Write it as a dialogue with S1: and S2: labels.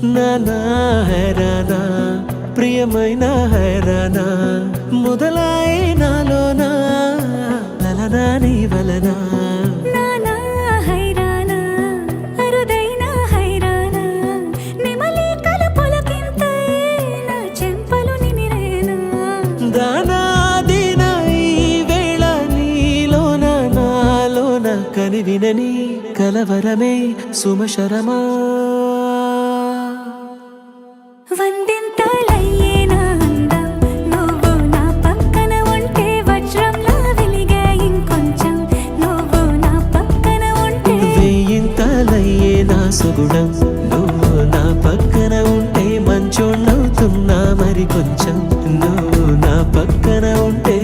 S1: నానా హైరానా ప్రియమైన హైరానా మొదలాయి నాలోనా లలనా నీ వలనా
S2: నానా హైరానా అరుదైన హైరానా నిమలి కలపులకింతై నా చెంపలు నిమిరేనా
S1: దానా దినా ఈ వేళ నీలోన నాలోన కనివినని కలవరమే సుమశరమా
S2: వందింతలయ్యేనా అందం నువ్వు నా పక్కన ఉంటే వజ్రంలా వెలిగే ఇంకొంచెం నువ్వు నా పక్కన ఉంటే
S1: వేయింతలయ్యే నా సుగుణం నువ్వు నా పక్కన ఉంటే మంచోణ్ణవుతున్నా మరి కొంచెం నువ్వు నా పక్కన ఉంటే